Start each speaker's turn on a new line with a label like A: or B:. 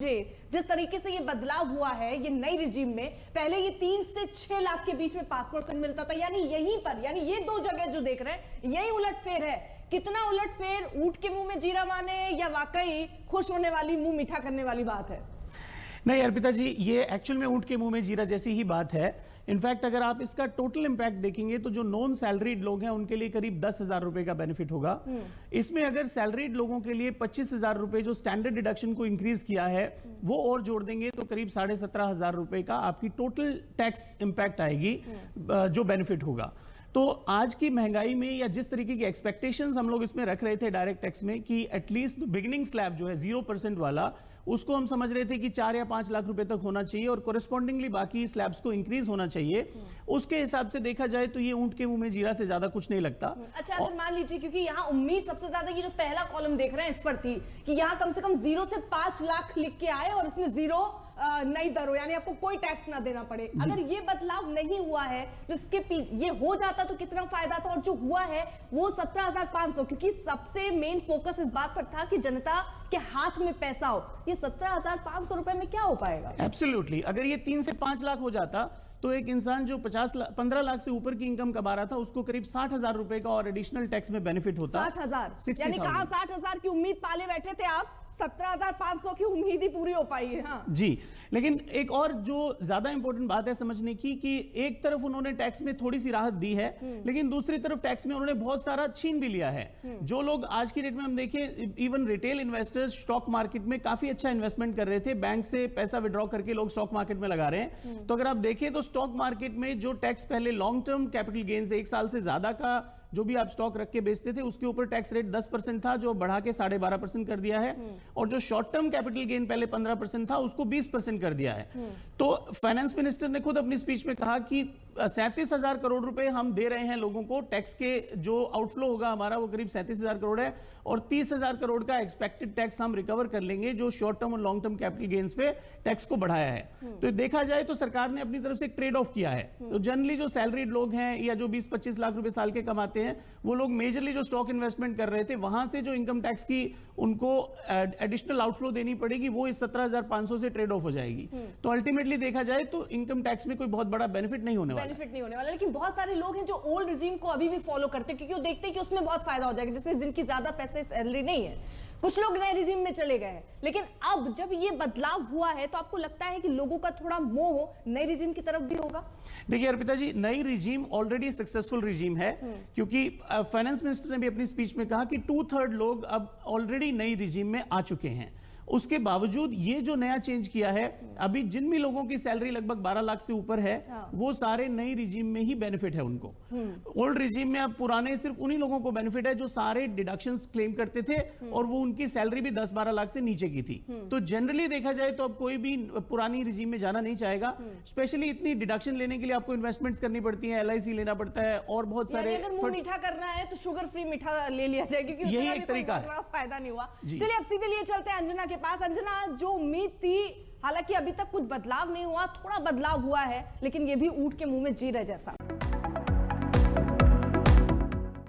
A: जिस तरीके से ये बदलाव हुआ है ये नई रिजीम में, पहले ये 3 से 6 लाख के बीच में 5% मिलता था, यानी यहीं पर, यानी ये दो जगह जो देख रहे हैं यही उलटफेर है। कितना उलटफेर, ऊंट के मुंह में जीरा माने या वाकई खुश होने वाली मुंह मीठा करने वाली बात है?
B: नहीं अर्पिता जी, ये एक्चुअल में ऊंट के मुंह में जीरा जैसी ही बात है। इनफैक्ट अगर आप इसका टोटल इंपैक्ट देखेंगे तो जो नॉन सैलरीड लोग हैं उनके लिए करीब 10,000 रुपए का बेनिफिट होगा। इसमें अगर सैलरीड लोगों के लिए 25,000 रुपए जो स्टैंडर्ड डिडक्शन को इंक्रीज किया है वो और जोड़ देंगे तो करीब 17,500 रुपए का आपकी टोटल टैक्स इंपैक्ट आएगी जो बेनिफिट होगा। तो आज की महंगाई में या जिस तरीके की एक्सपेक्टेशंस हम लोग इसमें रख रहे थे डायरेक्ट टैक्स में कि एटलीस्ट बिगिनिंग स्लैब जो है 0% वाला, उसको हम समझ रहे थे कि 4 या 5 लाख रुपए तक होना चाहिए और कोरेस्पॉन्डिंगली बाकी स्लैब्स को इंक्रीज होना चाहिए। उसके हिसाब से देखा जाए तो ये ऊंट के मुंह में जीरा से ज्यादा कुछ नहीं लगता।
A: अच्छा, अगर मान लीजिए, क्योंकि यहाँ उम्मीद सबसे ज्यादा ये जो पहला कॉलम देख रहे हैं इस पर थी कि यहाँ कम से कम 0 से 5 लाख लिख के आए और उसमें 0 नई दर हो, यानी आपको कोई टैक्स ना देना पड़े। अगर ये बदलाव नहीं हुआ है तो इसके ये हो जाता तो कितना फायदा था, और जो हुआ है वो 17,500, क्योंकि सबसे मेन फोकस इस बात पर था कि जनता के हाथ में पैसा हो। ये 17,500 रुपए में क्या हो पाएगा?
B: एब्सोल्युटली, अगर ये 3 से 5 लाख हो जाता तो एक इंसान जो 15 लाख से ऊपर की इनकम कमा रहा था उसको करीब 60,000 रुपए का और एडिशनल टैक्स में बेनिफिट होता।
A: 60,000, यानी कहां 60,000 की उम्मीद पाले बैठे थे आप, 17,500 की उम्मीद ही पूरी हो पाई है। हाँ
B: जी, लेकिन एक और जो ज्यादा इंपॉर्टेंट बात है समझने की कि एक तरफ उन्होंने टैक्स में थोड़ी सी राहत दी है लेकिन दूसरी तरफ टैक्स में उन्होंने बहुत सारा छीन भी लिया है। जो लोग आज की डेट में हम देखें, even retail investors stock market में काफी अच्छा इन्वेस्टमेंट कर रहे थे, बैंक से पैसा विड्रॉ करके लोग स्टॉक मार्केट में लगा रहे हैं। तो अगर आप देखें तो स्टॉक मार्केट में जो टैक्स पहले लॉन्ग टर्म कैपिटल गेन्स 1 साल से ज्यादा का जो भी आप स्टॉक रख के बेचते थे उसके ऊपर टैक्स रेट 10% था, जो बढ़ा के 12.5% कर दिया है। और जो शॉर्ट टर्म कैपिटल गेन पहले 15% था उसको 20% कर दिया है। तो फाइनेंस मिनिस्टर ने खुद अपनी स्पीच में कहा कि 37,000 करोड़ रुपए हम दे रहे हैं लोगों को, टैक्स के जो आउटफ्लो होगा हमारा वो करीब 37,000 करोड़ है और 30,000 करोड़ का एक्सपेक्टेड टैक्स हम रिकवर कर लेंगे जो शॉर्ट टर्म और लॉन्ग टर्म कैपिटल गेन्स पे टैक्स को बढ़ाया है। तो देखा जाए तो सरकार ने अपनी तरफ से ट्रेड ऑफ किया है। तो जनरली जो सैलरीड लोग हैं या जो 20-25 लाख रुपए साल के कमाते हैं वो लोग मेजरली जो स्टॉक इन्वेस्टमेंट कर रहे थे वहां से जो इनकम टैक्स की उनको एडिशनल आउटफ्लो देनी पड़ेगी वो इस 17,500 से ट्रेड ऑफ हो जाएगी। तो अल्टीमेटली देखा जाए तो इनकम टैक्स में कोई बहुत बड़ा बेनिफिट नहीं होने वाला।
A: लेकिन बहुत सारे लोग हैं जो ओल्ड रिजीम को अभी भी फॉलो करते हैं क्योंकि वो देखते हैं कि उसमें बहुत फायदा हो जाएगा, जैसे जिनकी ज्यादा पैसे सैलरी नहीं है। कुछ लोग नए रिजीम में चले गए, लेकिन अब जब ये बदलाव हुआ है तो आपको लगता है कि लोगों का थोड़ा मोह नए रिजीम की तरफ भी होगा?
B: देखिए अर्पिता जी, नई रिजीम ऑलरेडी सक्सेसफुल रिजीम है क्योंकि फाइनेंस मिनिस्टर ने भी अपनी स्पीच में कहा कि 2/3 लोग अब ऑलरेडी नई रिजीम में आ चुके हैं। उसके बावजूद ये जो नया चेंज किया है, अभी जिन भी लोगों की सैलरी लगभग 12 लाख से ऊपर है वो सारे नई रिजीम में ही बेनिफिट है उनको। ओल्ड रिजीम में अब पुराने सिर्फ उन्हीं लोगों को बेनिफिट है जो सारे डिडक्शंस क्लेम करते थे और वो उनकी सैलरी भी 10-12 लाख से नीचे की थी। तो जनरली देखा जाए तो अब कोई भी पुरानी रिजीम में जाना नहीं चाहेगा। स्पेशली इतनी डिडक्शन लेने के लिए आपको इन्वेस्टमेंट्स करनी पड़ती है, LIC लेना पड़ता है और बहुत सारे।
A: अगर मुंह मीठा करना है तो शुगर फ्री मीठा ले लिया जाए क्योंकि
B: यही एक तरीका है,
A: फायदा नहीं हुआ। चलिए अब सीधे लिए चलते हैं अंजना के पास। अंजना, जो उम्मीद थी, हालांकि अभी तक कुछ बदलाव नहीं हुआ, थोड़ा बदलाव हुआ है लेकिन ये भी ऊंट के मुंह में जीरा जैसा।